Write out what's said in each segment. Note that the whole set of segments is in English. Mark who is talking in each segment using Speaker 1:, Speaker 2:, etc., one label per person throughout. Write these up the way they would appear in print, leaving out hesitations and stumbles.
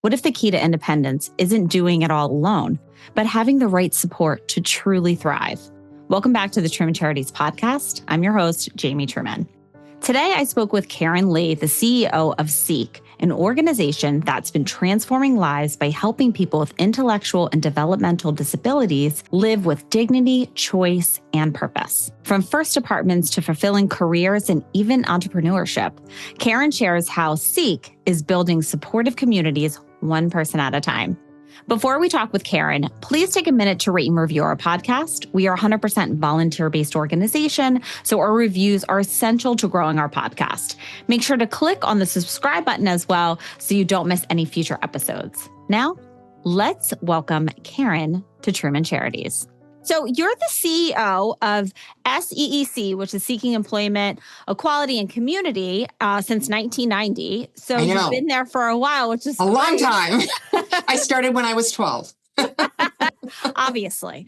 Speaker 1: What if the key to independence isn't doing it all alone, but having the right support to truly thrive? Welcome back to the Truman Charities podcast. I'm your host, Jamie Truman. Today, I spoke with Karen Lee, the CEO of SEEC, an organization that's been transforming lives by helping people with intellectual and developmental disabilities live with dignity, choice, and purpose. From first apartments to fulfilling careers and even entrepreneurship, Karen shares how SEEC is building supportive communities one person at a time. Before we talk with Karen, please take a minute to rate and review our podcast. We are a 100% volunteer-based organization, so our reviews are essential to growing our podcast. Make sure to click on the subscribe button as well so you don't miss any future episodes. Now, let's welcome Karen to Truman Charities. So you're the CEO of SEEC, which is Seeking Employment, Equality, and Community, since 1990. So you've been there for a while, which is
Speaker 2: a long time. I started when I was 12.
Speaker 1: Obviously.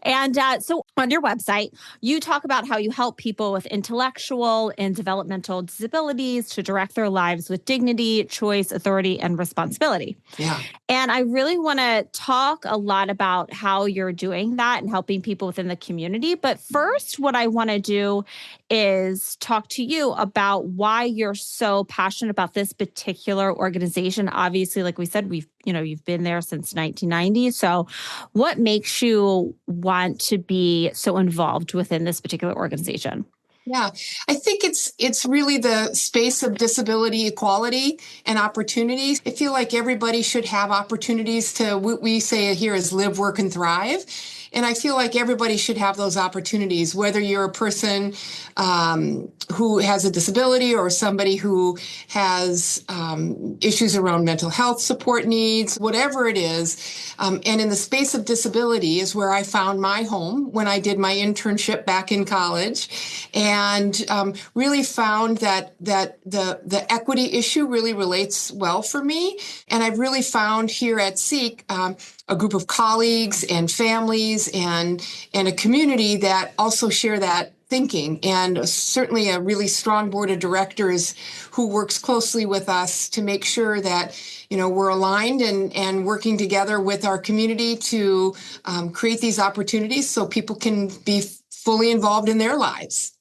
Speaker 1: And so on your website, you talk about how you help people with intellectual and developmental disabilities to direct their lives with dignity, choice, authority, and responsibility.
Speaker 2: Yeah.
Speaker 1: And I really want to talk a lot about how you're doing that and helping people within the community. But first, what I want to do is talk to you about why you're so passionate about this particular organization. Obviously, like we said, you've been there since 1990. So what makes you want to be so involved within this particular organization?
Speaker 2: Yeah, I think it's really the space of disability equality and opportunities. I feel like everybody should have opportunities to, what we say here is live, work, and thrive. And I feel like everybody should have those opportunities, whether you're a person who has a disability or somebody who has issues around mental health support needs, whatever it is. And in the space of disability is where I found my home when I did my internship back in college, and really found that the equity issue really relates well for me. And I've really found here at SEEC a group of colleagues and families and a community that also share that thinking, and certainly a really strong board of directors who works closely with us to make sure that, we're aligned and working together with our community to create these opportunities so people can be fully involved in their lives.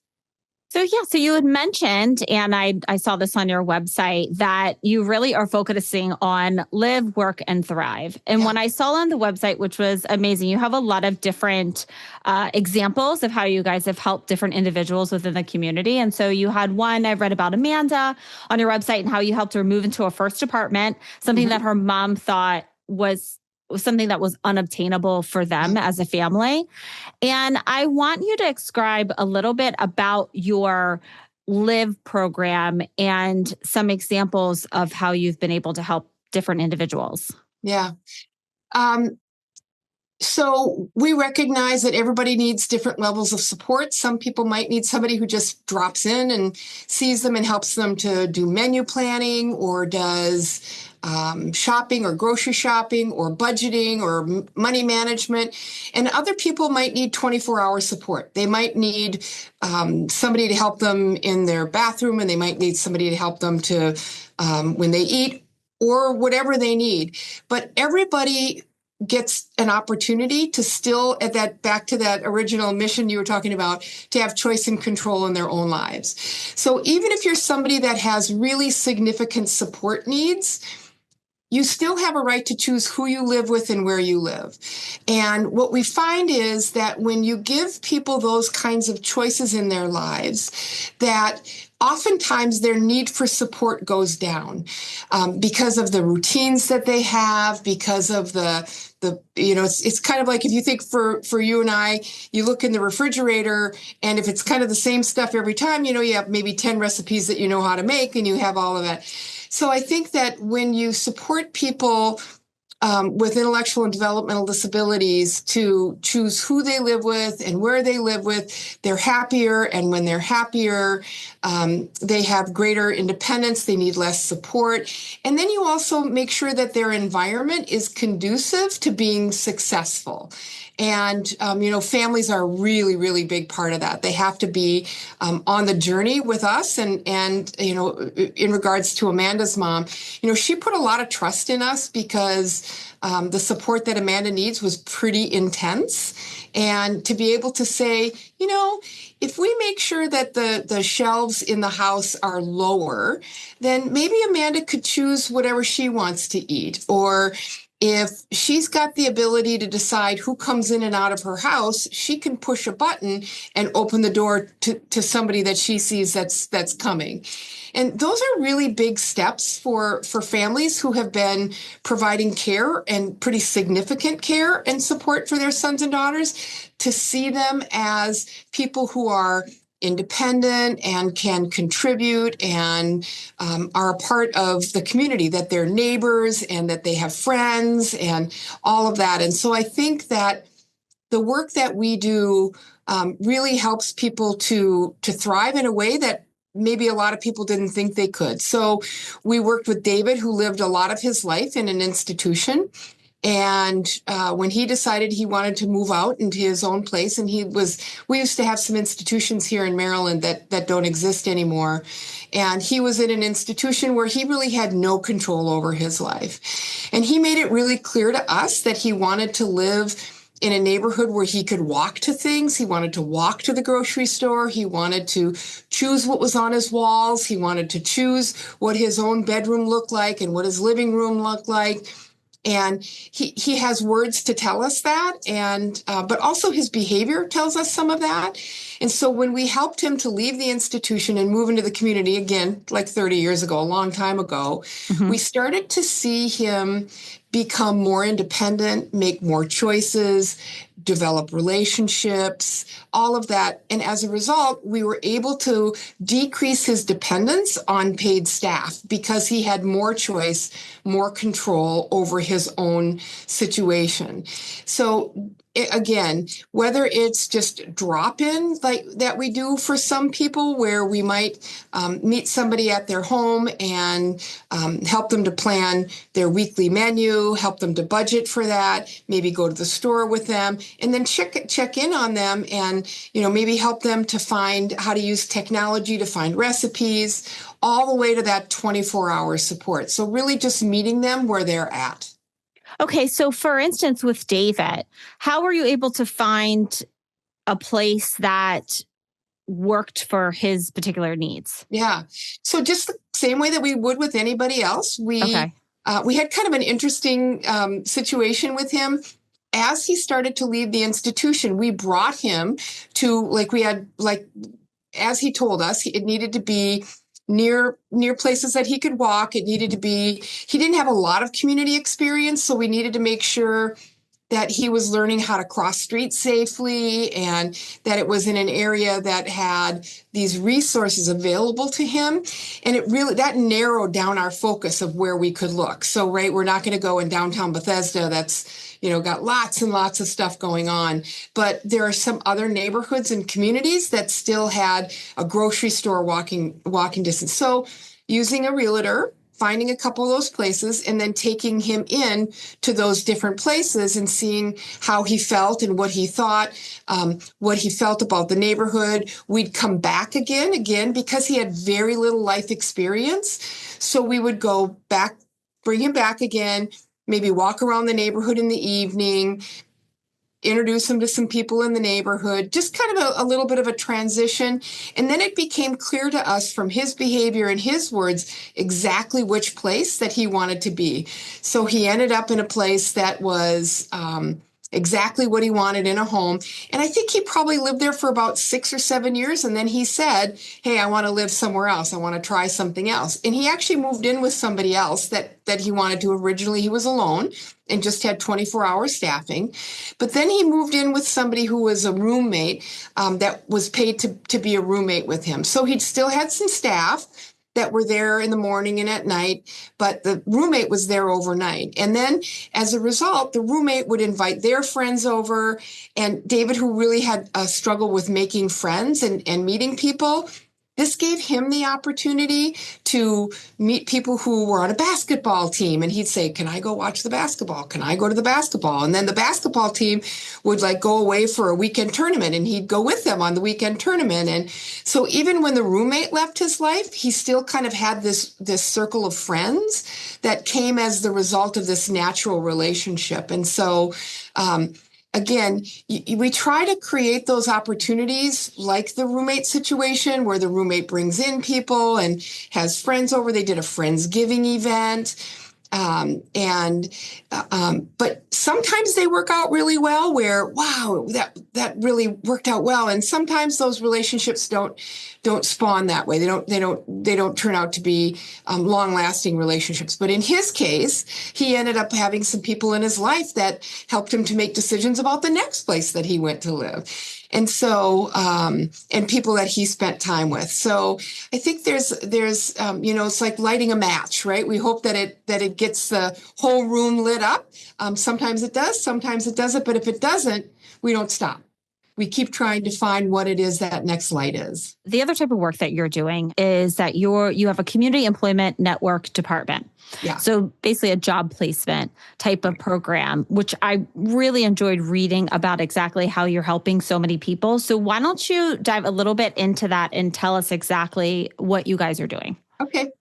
Speaker 1: So you had mentioned, and I saw this on your website, that you really are focusing on live, work, and thrive. And when I saw on the website, which was amazing, you have a lot of different examples of how you guys have helped different individuals within the community. And so you had one, I read about Amanda on your website and how you helped her move into a first apartment, something that her mom thought was something that was unobtainable for them as a family. And I want you to describe a little bit about your Live program and some examples of how you've been able to help different individuals.
Speaker 2: Yeah. So we recognize that everybody needs different levels of support. Some people might need somebody who just drops in and sees them and helps them to do menu planning, or does shopping or grocery shopping or budgeting or money management. And other people might need 24-hour support. They might need somebody to help them in their bathroom, and they might need somebody to help them to when they eat, or whatever they need. But everybody gets an opportunity to still, back to that original mission you were talking about, to have choice and control in their own lives. So even if you're somebody that has really significant support needs, you still have a right to choose who you live with and where you live. And what we find is that when you give people those kinds of choices in their lives, that oftentimes their need for support goes down because of the routines that they have, because of it's kind of like, if you think for you and I, you look in the refrigerator, and if it's kind of the same stuff every time, you have maybe 10 recipes that you know how to make, and you have all of that. So I think that when you support people with intellectual and developmental disabilities to choose who they live with and where they live with. They're happier, and when they're happier, they have greater independence. They need less support. And then you also make sure that their environment is conducive to being successful. And, families are a really, really big part of that. They have to be on the journey with us. And, in regards to Amanda's mom, she put a lot of trust in us because the support that Amanda needs was pretty intense. And to be able to say, if we make sure that the shelves in the house are lower, then maybe Amanda could choose whatever she wants to eat. Or if she's got the ability to decide who comes in and out of her house, she can push a button and open the door to somebody that she sees that's coming. And those are really big steps for families who have been providing care and pretty significant care and support for their sons and daughters, to see them as people who are independent and can contribute and are a part of the community, that they're neighbors and that they have friends and all of that. And so I think that the work that we do really helps people to thrive in a way that maybe a lot of people didn't think they could. So we worked with David, who lived a lot of his life in an institution. And when he decided he wanted to move out into his own place, and we used to have some institutions here in Maryland that don't exist anymore. And he was in an institution where he really had no control over his life. And he made it really clear to us that he wanted to live in a neighborhood where he could walk to things. He wanted to walk to the grocery store. He wanted to choose what was on his walls. He wanted to choose what his own bedroom looked like and what his living room looked like. And he has words to tell us that, and but also his behavior tells us some of that. And so when we helped him to leave the institution and move into the community, again, like 30 years ago, a long time ago, we started to see him become more independent, make more choices, develop relationships, all of that. And as a result, we were able to decrease his dependence on paid staff because he had more choice, more control over his own situation. So again, whether it's just drop-in like that we do for some people, where we might meet somebody at their home and help them to plan their weekly menu, help them to budget for that, maybe go to the store with them, and then check in on them and maybe help them to find how to use technology to find recipes, all the way to that 24-hour support. So really just meeting them where they're at.
Speaker 1: Okay, so for instance, with David, how were you able to find a place that worked for his particular needs?
Speaker 2: Yeah, so just the same way that we would with anybody else. We had kind of an interesting situation with him. As he started to leave the institution, we brought him to, as he told us, it needed to be near places that he could walk. It needed to be, he didn't have a lot of community experience, so we needed to make sure that he was learning how to cross streets safely and that it was in an area that had these resources available to him. And that narrowed down our focus of where we could look. So, we're not going to go in downtown Bethesda. That's, got lots and lots of stuff going on. But there are some other neighborhoods and communities that still had a grocery store walking distance. So using a realtor, finding a couple of those places, and then taking him in to those different places and seeing how he felt and what he thought, what he felt about the neighborhood. We'd come back again, because he had very little life experience. So we would go back, bring him back again, maybe walk around the neighborhood in the evening, introduce him to some people in the neighborhood, just kind of a little bit of a transition. And then it became clear to us from his behavior and his words exactly which place that he wanted to be. So he ended up in a place that was exactly what he wanted in a home. And I think he probably lived there for about 6 or 7 years. And then he said, hey, I want to live somewhere else. I want to try something else. And he actually moved in with somebody else that he wanted to. Originally, he was alone and just had 24-hour staffing. But then he moved in with somebody who was a roommate that was paid to be a roommate with him. So he'd still had some staff, that were there in the morning and at night, but the roommate was there overnight. And then as a result, the roommate would invite their friends over. And David, who really had a struggle with making friends and meeting people, this gave him the opportunity to meet people who were on a basketball team. And he'd say, can I go watch the basketball? Can I go to the basketball? And then the basketball team would like go away for a weekend tournament and he'd go with them on the weekend tournament. And so even when the roommate left his life, he still kind of had this circle of friends that came as the result of this natural relationship. And so, again, we try to create those opportunities like the roommate situation where the roommate brings in people and has friends over. They did a Friendsgiving event. But sometimes they work out really well where, wow, that really worked out well. And sometimes those relationships don't spawn that way. They don't turn out to be long lasting relationships. But in his case, he ended up having some people in his life that helped him to make decisions about the next place that he went to live. And so, and people that he spent time with. So I think there's, it's like lighting a match, right? We hope that it gets the whole room lit up. Sometimes it does, sometimes it doesn't. But if it doesn't, we don't stop. We keep trying to find what it is that next light is.
Speaker 1: The other type of work that you're doing is that you have a community employment network department.
Speaker 2: Yeah.
Speaker 1: So basically a job placement type of program, which I really enjoyed reading about exactly how you're helping so many people. So why don't you dive a little bit into that and tell us exactly what you guys are doing?
Speaker 2: Okay.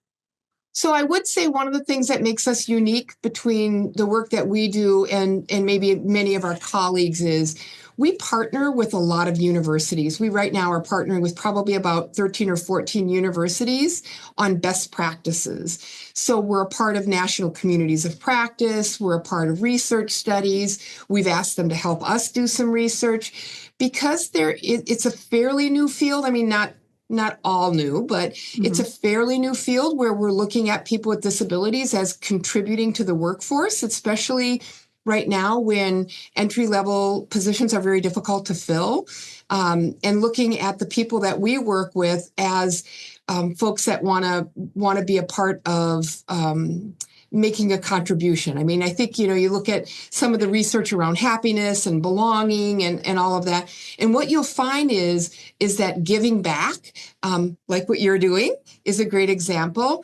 Speaker 2: So I would say one of the things that makes us unique between the work that we do and maybe many of our colleagues is we partner with a lot of universities. We right now are partnering with probably about 13 or 14 universities on best practices. So we're a part of national communities of practice. We're a part of research studies. We've asked them to help us do some research because it's a fairly new field. I mean, not all new, but it's a fairly new field where we're looking at people with disabilities as contributing to the workforce, especially right now when entry-level positions are very difficult to fill, and looking at the people that we work with as folks that want to be a part of making a contribution. I mean, I think, you look at some of the research around happiness and belonging and all of that. And what you'll find is that giving back, like what you're doing is a great example,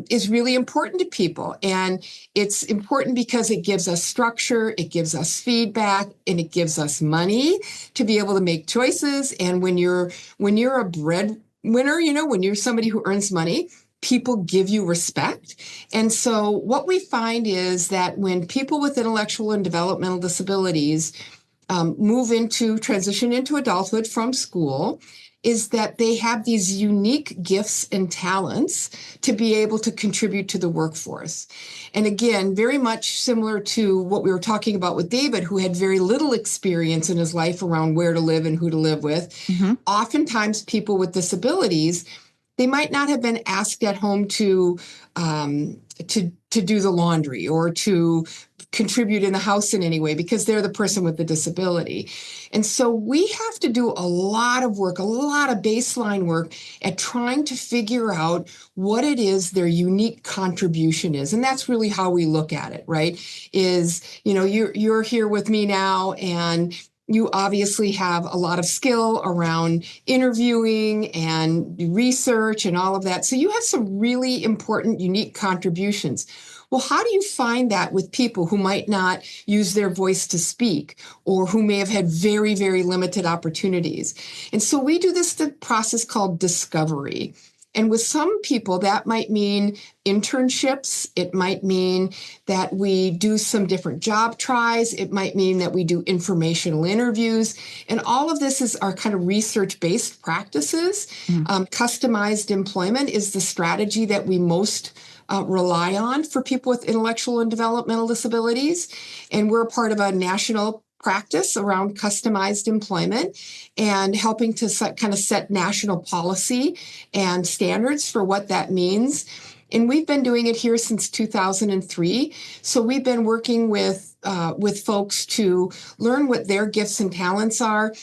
Speaker 2: is really important to people. And it's important because it gives us structure, it gives us feedback, and it gives us money to be able to make choices. And when you're a breadwinner, when you're somebody who earns money, people give you respect. And so what we find is that when people with intellectual and developmental disabilities transition into adulthood from school, is that they have these unique gifts and talents to be able to contribute to the workforce. And again, very much similar to what we were talking about with David, who had very little experience in his life around where to live and who to live with. Mm-hmm. Oftentimes people with disabilities, they might not have been asked at home to do the laundry or to contribute in the house in any way because they're the person with the disability. And so we have to do a lot of work, a lot of baseline work at trying to figure out what it is their unique contribution is. And that's really how we look at it, right? Is, you're here with me now and you obviously have a lot of skill around interviewing and research and all of that. So you have some really important, unique contributions. Well, how do you find that with people who might not use their voice to speak or who may have had very, very limited opportunities? And so we do this process called discovery. And with some people, that might mean internships. It might mean that we do some different job tries. It might mean that we do informational interviews. And all of this is our kind of research-based practices. Customized employment is the strategy that we most rely on for people with intellectual and developmental disabilities. And we're a part of a national practice around customized employment and helping to set national policy and standards for what that means. And we've been doing it here since 2003. So we've been working with folks to learn what their gifts and talents are.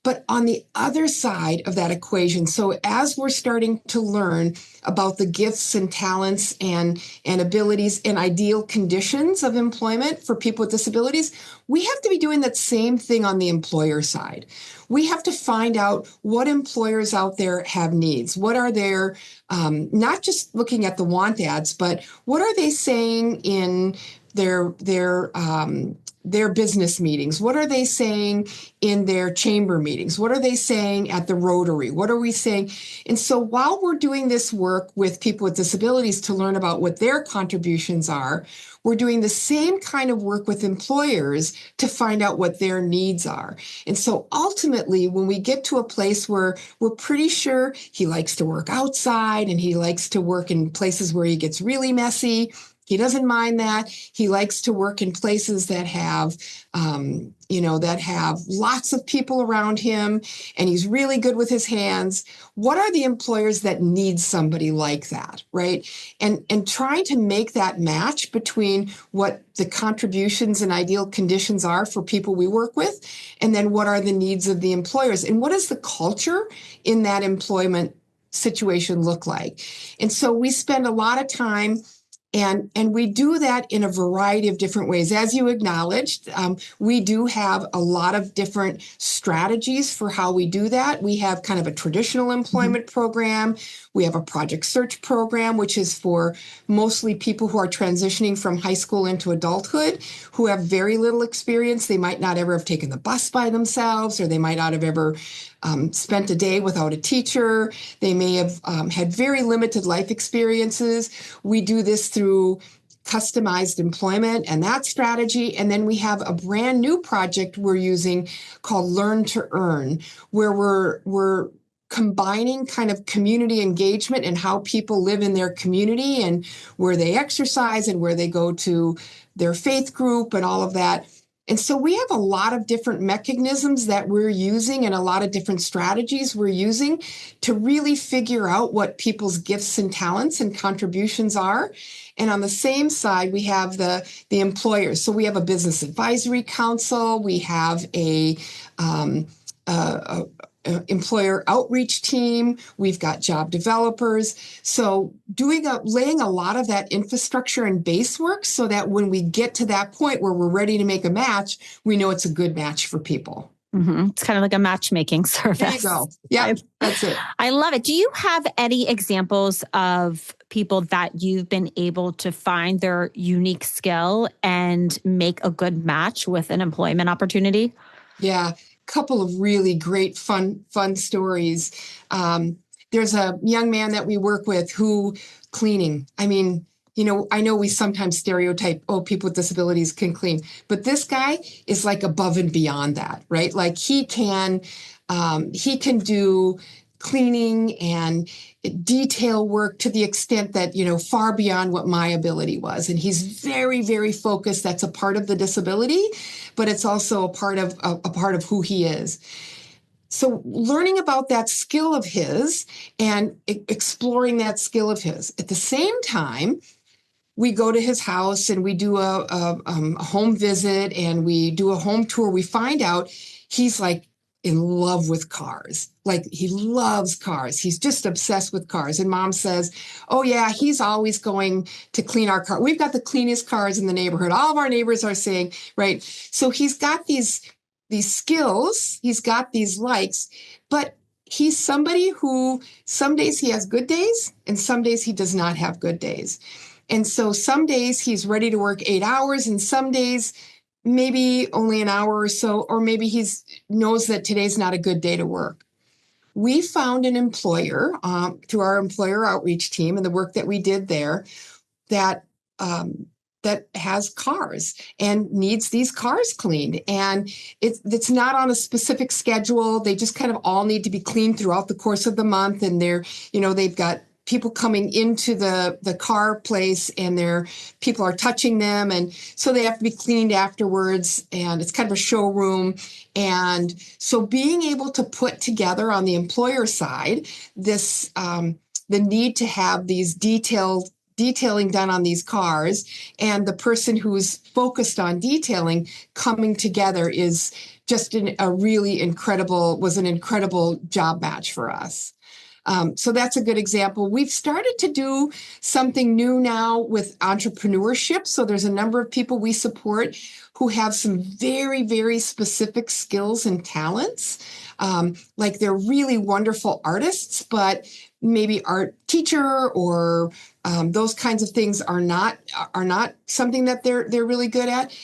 Speaker 2: But on the other side of that equation, so as we're starting to learn about the gifts and talents and abilities and ideal conditions of employment for people with disabilities, we have to be doing that same thing on the employer side. We have to find out what employers out there have needs. What are their, not just looking at the want ads, but what are they saying in their business meetings? What are they saying in their chamber meetings? What are they saying at the Rotary? What are we saying? And so while we're doing this work with people with disabilities to learn about what their contributions are, we're doing the same kind of work with employers to find out what their needs are. And so ultimately, when we get to a place where we're pretty sure he likes to work outside and he likes to work in places where he gets really messy, he doesn't mind that. He likes to work in places that have, that have lots of people around him, and he's really good with his hands. What are the employers that need somebody like that, right? And trying to make that match between what the contributions and ideal conditions are for people we work with, and then what are the needs of the employers, and what does the culture in that employment situation look like? And so we spend a lot of time. And we do that in a variety of different ways. As you acknowledged, we do have a lot of different strategies for how we do that. We have kind of a traditional employment program. We have a project search program, which is for mostly people who are transitioning from high school into adulthood, who have very little experience. They might not ever have taken the bus by themselves, or they might not have ever spent a day without a teacher. They may have had very limited life experiences. We do this through customized employment and that strategy. And then we have a brand new project we're using called Learn to Earn, where we're combining kind of community engagement and how people live in their community and where they exercise and where they go to their faith group and all of that. And so we have a lot of different mechanisms that we're using and a lot of different strategies we're using to really figure out what people's gifts and talents and contributions are. And on the same side, we have the employers. So we have a business advisory council. We have a employer outreach team. We've got job developers. So laying a lot of that infrastructure and base work so that when we get to that point where we're ready to make a match, we know it's a good match for people.
Speaker 1: Mm-hmm. It's kind of like a matchmaking service.
Speaker 2: There you go. Yeah, that's it.
Speaker 1: I love it. Do you have any examples of people that you've been able to find their unique skill and make a good match with an employment opportunity?
Speaker 2: Yeah. Couple of really great fun stories. There's a young man that we work with who cleaning. I mean, I know we sometimes stereotype, people with disabilities can clean, but this guy is like above and beyond that, right? Like he can do cleaning and detail work to the extent that, far beyond what my ability was. And he's very, very focused. That's a part of the disability, but it's also a part of who he is. So learning about that skill of his and exploring that skill of his. At the same time, we go to his house and we do a home visit and we do a home tour. We find out he's like in love with cars. Like he loves cars. He's just obsessed with cars. And mom says, oh yeah, he's always going to clean our car. We've got the cleanest cars in the neighborhood. All of our neighbors are saying, right. So he's got these skills, he's got these likes, but he's somebody who some days he has good days and some days he does not have good days. And so some days he's ready to work 8 hours and some days maybe only an hour or so, or maybe knows that today's not a good day to work. We found an employer through our employer outreach team and the work that we did there that has cars and needs these cars cleaned. And it's not on a specific schedule. They just kind of all need to be cleaned throughout the course of the month. And they've got people coming into the car place and people are touching them. And so they have to be cleaned afterwards. And it's kind of a showroom. And so being able to put together on the employer side, the need to have these detailing done on these cars and the person who's focused on detailing coming together is just was an incredible job match for us. So that's a good example. We've started to do something new now with entrepreneurship. So there's a number of people we support who have some very, very specific skills and talents. Like they're really wonderful artists, but maybe art teacher or those kinds of things are not something that they're really good at.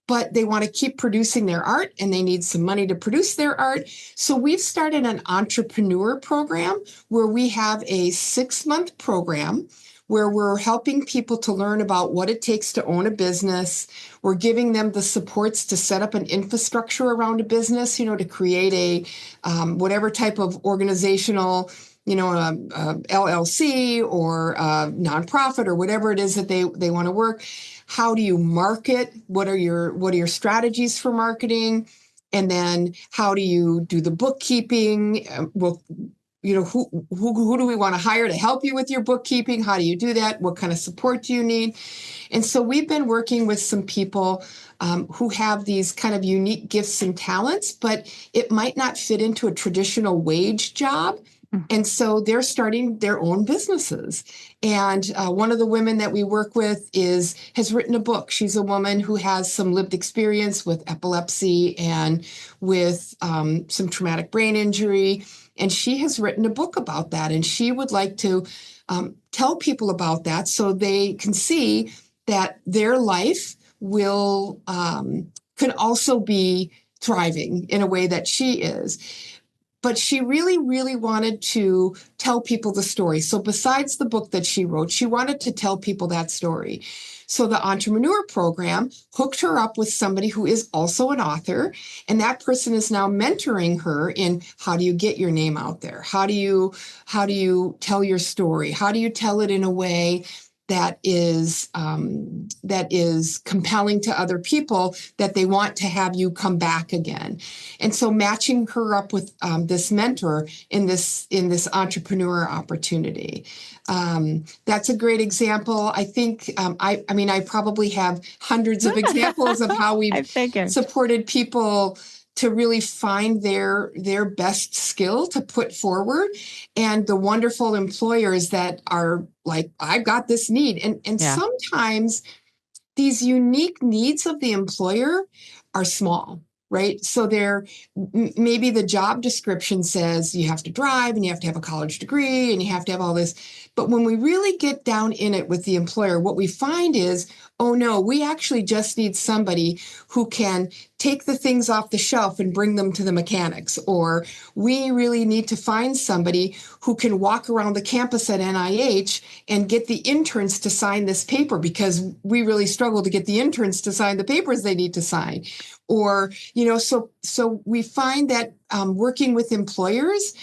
Speaker 2: But they want to keep producing their art and they need some money to produce their art. So we've started an entrepreneur program where we have a 6-month program where we're helping people to learn about what it takes to own a business. We're giving them the supports to set up an infrastructure around a business, to create a whatever type of organizational, LLC or a nonprofit or whatever it is that they want to work. How do you market? What are your strategies for marketing? And then how do you do the bookkeeping? Who do we want to hire to help you with your bookkeeping? How do you do that? What kind of support do you need? And so we've been working with some people who have these kind of unique gifts and talents, but it might not fit into a traditional wage job. And so they're starting their own businesses. And one of the women that we work with has written a book. She's a woman who has some lived experience with epilepsy and with some traumatic brain injury. And she has written a book about that. And she would like to tell people about that so they can see that their life can also be thriving in a way that she is. But she really, really wanted to tell people the story. So besides the book that she wrote, she wanted to tell people that story. So the entrepreneur program hooked her up with somebody who is also an author. And that person is now mentoring her in how do you get your name out there? How do you tell your story? How do you tell it in a way that is compelling to other people that they want to have you come back again. And so matching her up with this mentor in this entrepreneur opportunity. That's a great example. I think, I probably have hundreds of examples of how we've supported people to really find their best skill to put forward, and the wonderful employers that are like, I've got this need. And sometimes these unique needs of the employer are small, right? So maybe the job description says you have to drive and you have to have a college degree and you have to have all this. But when we really get down in it with the employer, what we find is, oh no, we actually just need somebody who can take the things off the shelf and bring them to the mechanics. Or we really need to find somebody who can walk around the campus at NIH and get the interns to sign this paper because we really struggle to get the interns to sign the papers they need to sign. Or, so we find that working with employers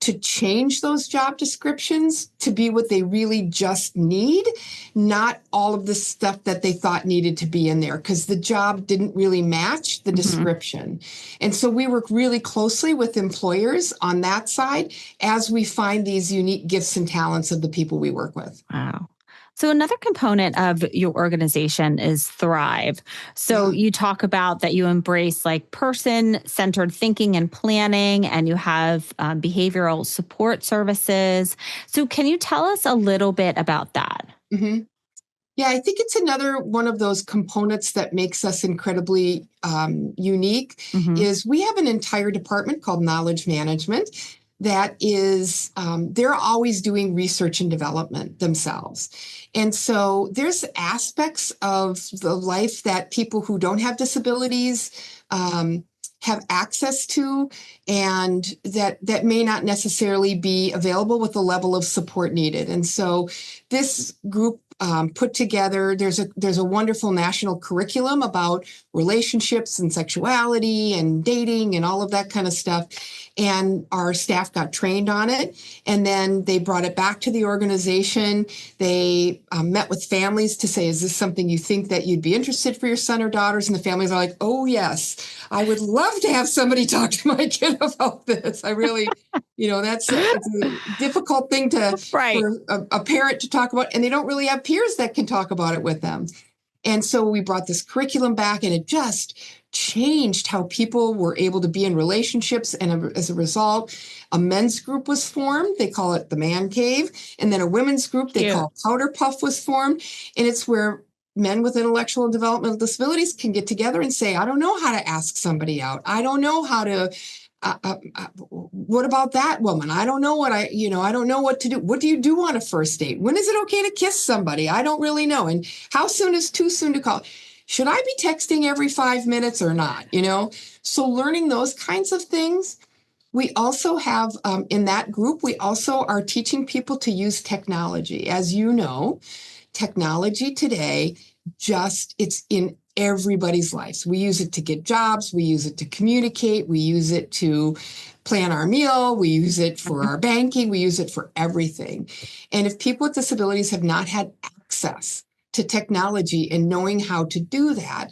Speaker 2: to change those job descriptions to be what they really just need, not all of the stuff that they thought needed to be in there because the job didn't really match the description. And so we work really closely with employers on that side as we find these unique gifts and talents of the people we work with.
Speaker 1: Wow. So another component of your organization is Thrive. So you talk about that you embrace like person-centered thinking and planning, and you have behavioral support services. So can you tell us a little bit about that?
Speaker 2: Mm-hmm. Yeah, I think it's another one of those components that makes us incredibly unique is we have an entire department called knowledge management that is, they're always doing research and development themselves. And so there's aspects of the life that people who don't have disabilities have access to, and that may not necessarily be available with the level of support needed. And so this group put together, there's a wonderful national curriculum about relationships and sexuality and dating and all of that kind of stuff. And our staff got trained on it. And then they brought it back to the organization. They met with families to say, is this something you think that you'd be interested for your son or daughters? And the families are like, oh, yes, I would love to have somebody talk to my kid about this. I really, it's a difficult thing for a parent to talk about. And they don't really have peers that can talk about it with them. And so we brought this curriculum back, and it just changed how people were able to be in relationships. And as a result, a men's group was formed. They call it the Man Cave. And then a women's group they call Powder Puff was formed. And it's where men with intellectual and developmental disabilities can get together and say, I don't know how to ask somebody out. I don't know how to, what about that woman? I don't know I don't know what to do. What do you do on a first date? When is it okay to kiss somebody? I don't really know. And how soon is too soon to call? Should I be texting every 5 minutes or not? So learning those kinds of things. We also have in that group, we also are teaching people to use technology. As you know, technology today, it's in everybody's lives. We use it to get jobs. We use it to communicate. We use it to plan our meal. We use it for our banking. We use it for everything. And if people with disabilities have not had access to technology and knowing how to do that,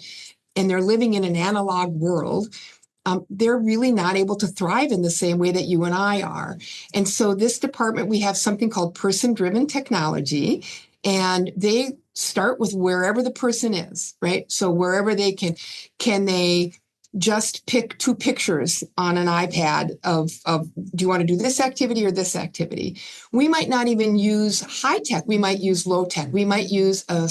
Speaker 2: and they're living in an analog world, they're really not able to thrive in the same way that you and I are. And so this department, we have something called person-driven technology, and they start with wherever the person is, right? So wherever they can they just pick 2 pictures on an iPad of do you want to do this activity or this activity? We might not even use high tech. We might use low tech. We might use a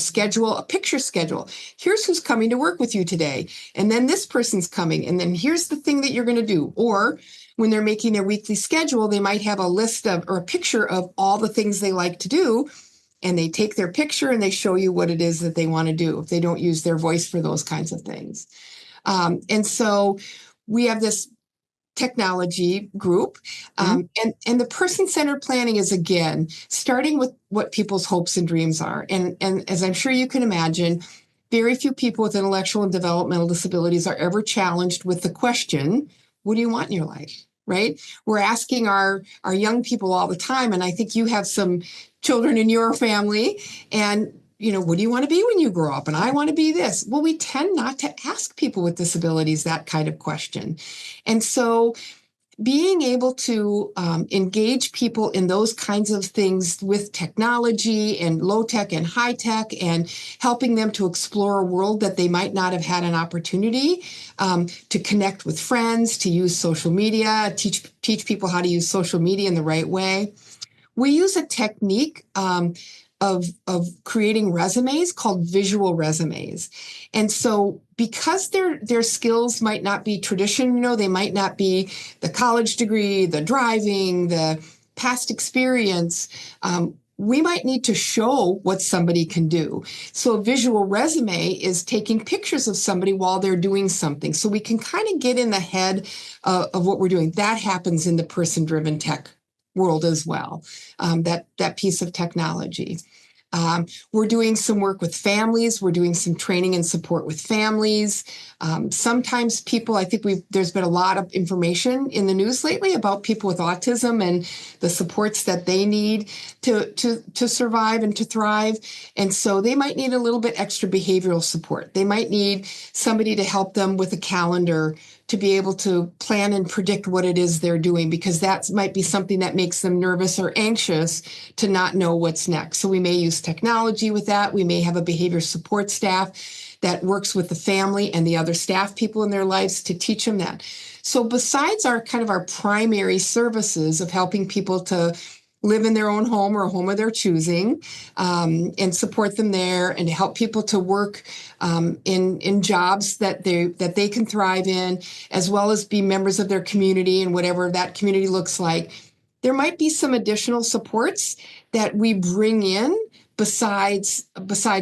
Speaker 2: picture schedule. Here's who's coming to work with you today. And then this person's coming. And then here's the thing that you're going to do. Or when they're making their weekly schedule, they might have a list of or a picture of all the things they like to do. And they take their picture and they show you what it is that they want to do if they don't use their voice for those kinds of things. And so we have this technology group. And the person-centered planning is, again, starting with what people's hopes and dreams are. And as I'm sure you can imagine, very few people with intellectual and developmental disabilities are ever challenged with the question, what do you want in your life? Right? We're asking our young people all the time. And I think you have some children in your family, and what do you want to be when you grow up? And I want to be this. Well, we tend not to ask people with disabilities that kind of question. And so being able to engage people in those kinds of things with technology and low tech and high tech, and helping them to explore a world that they might not have had an opportunity to connect with friends, to use social media, teach people how to use social media in the right way. We use a technique of creating resumes called visual resumes. And so because their skills might not be traditional, they might not be the college degree, the driving, the past experience, we might need to show what somebody can do. So a visual resume is taking pictures of somebody while they're doing something. So we can kind of get in the head of what we're doing. That happens in the person-driven tech world as well, that piece of technology. We're doing some work with families. We're doing some training and support with families. Sometimes people, I think there's been a lot of information in the news lately about people with autism and the supports that they need to survive and to thrive. And so they might need a little bit extra behavioral support. They might need somebody to help them with a calendar to be able to plan and predict what it is they're doing, because that might be something that makes them nervous or anxious to not know what's next. So we may use technology with that. We may have a behavior support staff that works with the family and the other staff people in their lives to teach them that. So besides our primary services of helping people to live in their own home or a home of their choosing, and support them there, and to help people to work in jobs that they can thrive in, as well as be members of their community and whatever that community looks like. There might be some additional supports that we bring in besides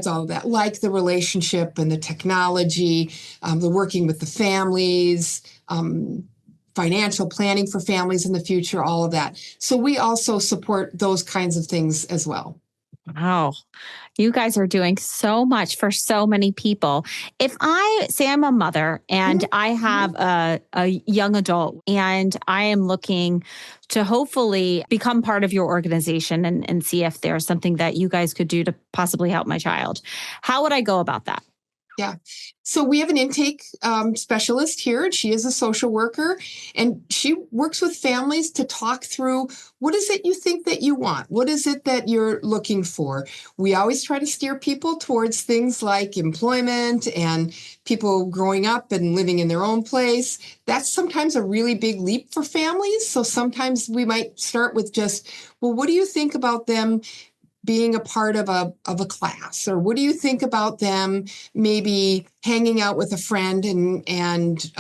Speaker 2: all of that, like the relationship and the technology, the working with the families, financial planning for families in the future, all of that. So we also support those kinds of things as well.
Speaker 1: Wow. You guys are doing so much for so many people. If I say I'm a mother and I have a young adult and I am looking to hopefully become part of your organization and see if there's something that you guys could do to possibly help my child, how would I go about that?
Speaker 2: Yeah. So we have an intake specialist here, and she is a social worker, and she works with families to talk through what is it you think that you want? What is it that you're looking for? We always try to steer people towards things like employment and people growing up and living in their own place. That's sometimes a really big leap for families. So sometimes we might start with just, well, what do you think about them being a part of a class, or what do you think about them maybe hanging out with a friend and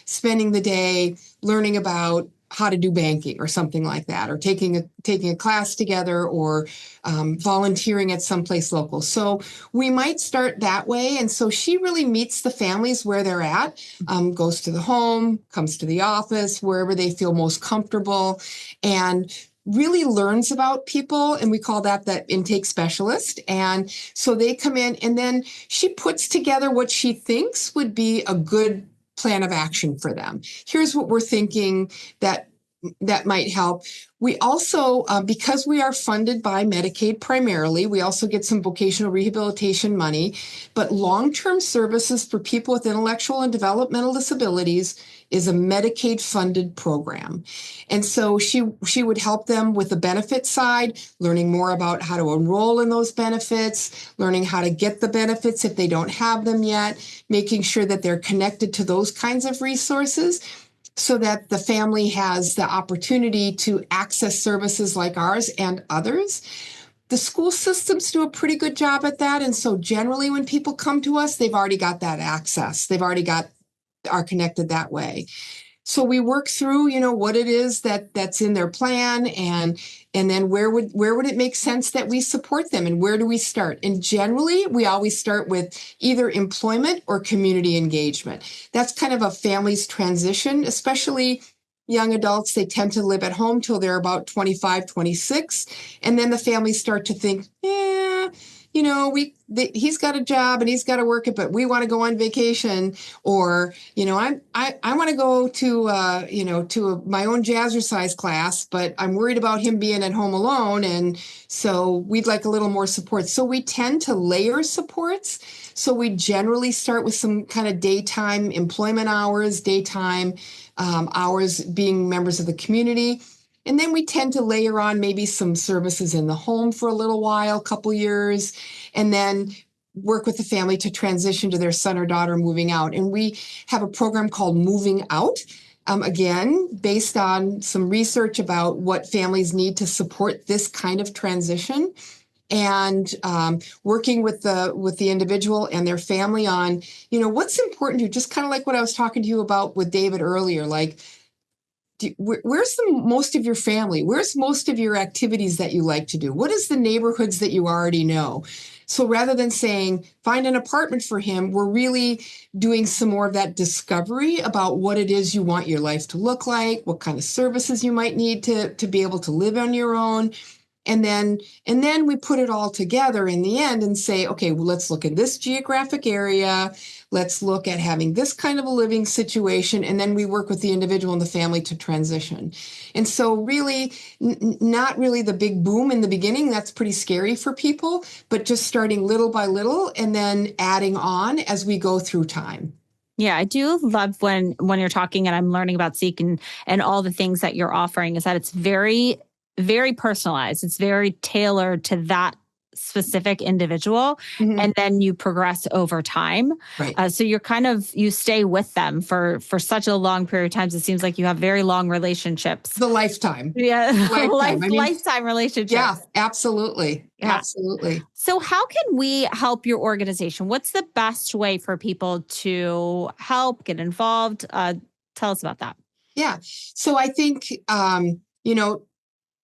Speaker 2: spending the day learning about how to do banking or something like that, or taking a class together, or volunteering at someplace local. So we might start that way. And so she really meets the families where they're at, goes to the home, comes to the office, wherever they feel most comfortable, and really learns about people. And we call that intake specialist. And so they come in, and then she puts together what she thinks would be a good plan of action for them. Here's what we're thinking that might help. We also, because we are funded by Medicaid primarily, we also get some vocational rehabilitation money, but long-term services for people with intellectual and developmental disabilities is a Medicaid funded program. And so she would help them with the benefit side, learning more about how to enroll in those benefits, learning how to get the benefits if they don't have them yet, making sure that they're connected to those kinds of resources, so that the family has the opportunity to access services like ours and others. The school systems do a pretty good job at that. And so generally when people come to us, they've already got that access. They've already are connected that way. So we work through, what it is that's in their plan, and then where would it make sense that we support them, and where do we start? And generally, we always start with either employment or community engagement. That's kind of a family's transition, especially young adults. They tend to live at home till they're about 25, 26. And then the families start to think, he's got a job and he's got to work it, but we want to go on vacation, or I want to go to my own jazzercise class, but I'm worried about him being at home alone, and so we'd like a little more support. So we tend to layer supports. So we generally start with some kind of daytime employment hours, daytime hours being members of the community. And then we tend to layer on maybe some services in the home for a little while, couple years, and then work with the family to transition to their son or daughter moving out. And we have a program called Moving Out, again, based on some research about what families need to support this kind of transition, and working with the individual and their family on, what's important to you, just kind of like what I was talking to you about with David earlier, like, where's the most of your family? Where's most of your activities that you like to do? What is the neighborhoods that you already know? So rather than saying, find an apartment for him, we're really doing some more of that discovery about what it is you want your life to look like, what kind of services you might need to be able to live on your own. And then we put it all together in the end and say, okay, well, let's look at this geographic area. Let's look at having this kind of a living situation. And then we work with the individual and the family to transition. And so really, not really the big boom in the beginning. That's pretty scary for people, but just starting little by little and then adding on as we go through time.
Speaker 1: Yeah, I do love when you're talking and I'm learning about SEEC and all the things that you're offering, is that it's very, very personalized. It's very tailored to that specific individual. Mm-hmm. And then you progress over time.
Speaker 2: Right.
Speaker 1: So you stay with them for such a long period of time. It seems like you have very long relationships.
Speaker 2: The lifetime.
Speaker 1: Yeah. Lifetime relationships.
Speaker 2: Yeah, absolutely.
Speaker 1: Yeah.
Speaker 2: Absolutely.
Speaker 1: So how can we help your organization? What's the best way for people to help get involved? Tell us about that.
Speaker 2: Yeah. So I think,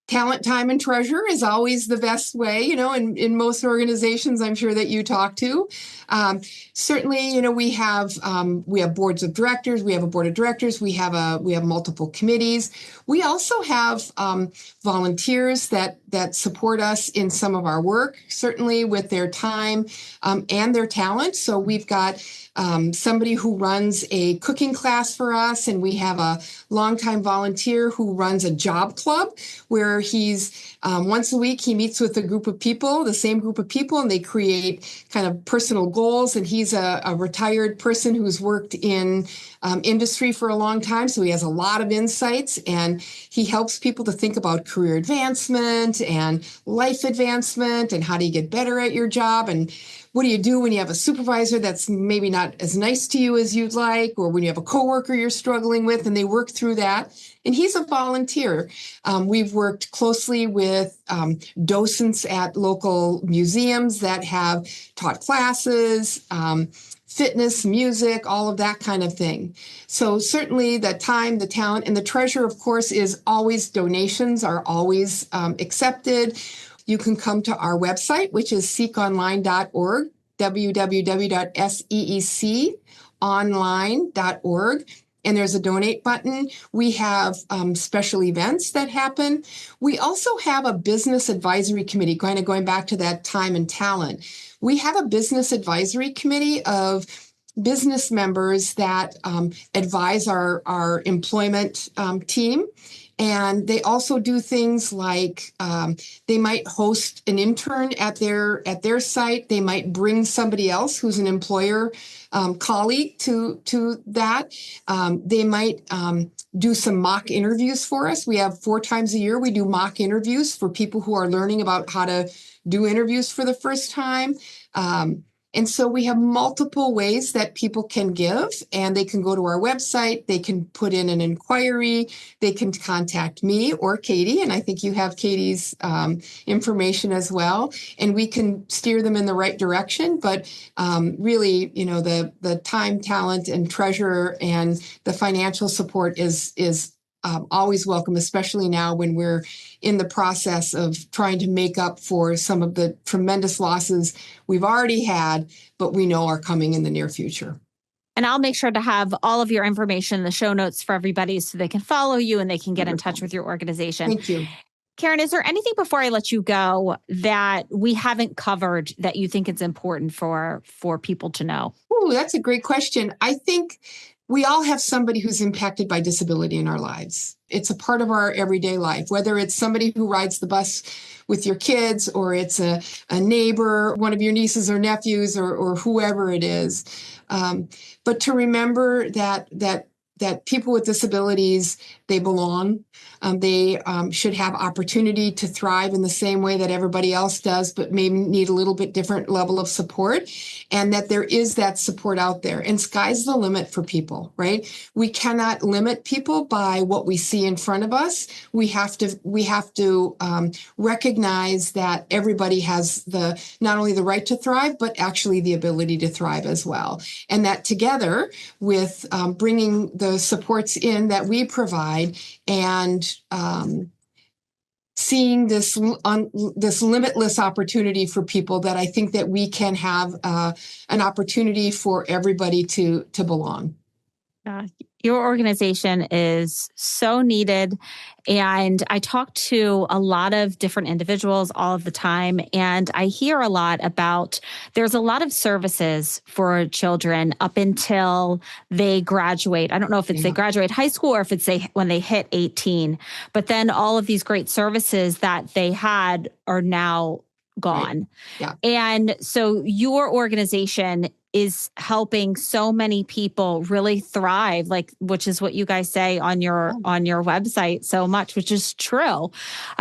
Speaker 2: talent, time, and treasure is always the best way, in most organizations I'm sure that you talk to. Certainly, we have boards of directors, we have a board of directors, we have multiple committees. We also have volunteers that that support us in some of our work, certainly with their time and their talent. So we've got somebody who runs a cooking class for us, and we have a longtime volunteer who runs a job club where he's once a week he meets with a group of people, the same group of people, and they create kind of personal goals. And he's a retired person who's worked in industry for a long time, so he has a lot of insights, and he helps people to think about career advancement and life advancement and how do you get better at your job, and what do you do when you have a supervisor that's maybe not as nice to you as you'd like, or when you have a coworker you're struggling with, and they work through that. And he's a volunteer. We've worked closely with docents at local museums that have taught classes, fitness, music, all of that kind of thing. So certainly the time, the talent, and the treasure, of course, is always donations are always accepted. You can come to our website, which is seekonline.org, www.seeconline.org. And there's a donate button. We have special events that happen. We also have a business advisory committee, kind of going back to that time and talent. We have a business advisory committee of business members that advise our employment team. And they also do things like they might host an intern at their site. They might bring somebody else who's an employer colleague to that. They might do some mock interviews for us. We have 4 times a year we do mock interviews for people who are learning about how to do interviews for the first time. And so we have multiple ways that people can give, and they can go to our website, they can put in an inquiry, they can contact me or Katie, and I think you have Katie's information as well, and we can steer them in the right direction. But really, you know, the time, talent, and treasure and the financial support is always welcome, especially now when we're in the process of trying to make up for some of the tremendous losses we've already had, but we know are coming in the near future.
Speaker 1: And I'll make sure to have all of your information in the show notes for everybody so they can follow you and they can get in touch with your organization.
Speaker 2: Thank you.
Speaker 1: Karen, is there anything before I let you go that we haven't covered that you think it's important for people to know?
Speaker 2: Oh, that's a great question. I think we all have somebody who's impacted by disability in our lives. It's a part of our everyday life, whether it's somebody who rides the bus with your kids, or it's a neighbor, one of your nieces or nephews, or whoever it is. But to remember that people with disabilities, they belong. They should have opportunity to thrive in the same way that everybody else does, but maybe need a little bit different level of support, and that there is that support out there. And sky's the limit for people, right? We cannot limit people by what we see in front of us. We have to recognize that everybody has not only the right to thrive, but actually the ability to thrive as well. And that together with bringing the supports in that we provide and seeing this limitless opportunity for people, that I think that we can have an opportunity for everybody to belong.
Speaker 1: Your organization is so needed. And I talk to a lot of different individuals all of the time. And I hear a lot about there's a lot of services for children up until they graduate. I don't know if it's they graduate high school or if it's when they hit 18. But then all of these great services that they had are now gone.
Speaker 2: Right. Yeah.
Speaker 1: And so your organization is helping so many people really thrive, which is what you guys say on your website so much, which is true.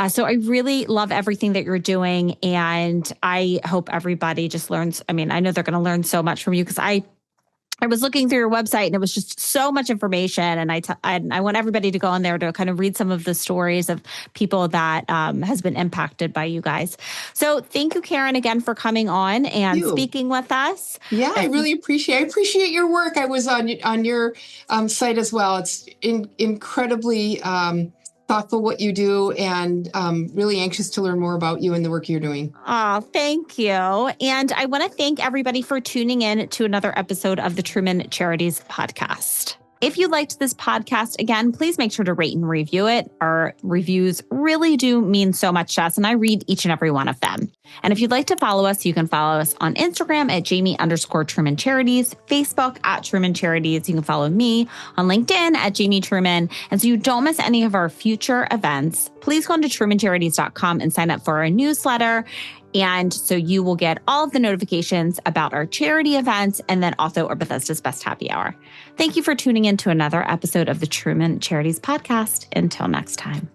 Speaker 1: So I really love everything that you're doing, and I hope everybody just learns. I mean, I know they're going to learn so much from you, because I was looking through your website and it was just so much information. And I want everybody to go on there to kind of read some of the stories of people that has been impacted by you guys. So thank you, Karen, again for coming on and speaking with us.
Speaker 2: Yeah, I really appreciate your work. I was on your site as well. It's incredibly thoughtful what you do, and really anxious to learn more about you and the work you're doing.
Speaker 1: Oh, thank you. And I want to thank everybody for tuning in to another episode of the Truman Charities podcast. If you liked this podcast, again, please make sure to rate and review it. Our reviews really do mean so much to us, and I read each and every one of them. And if you'd like to follow us, you can follow us on Instagram at Jamie_Truman Charities, Facebook at Truman Charities. You can follow me on LinkedIn at Jamie Truman. And so you don't miss any of our future events, please go on to trumancharities.com and sign up for our newsletter. And so you will get all of the notifications about our charity events and then also our Bethesda's Best Happy Hour. Thank you for tuning in to another episode of the Truman Charities podcast. Until next time.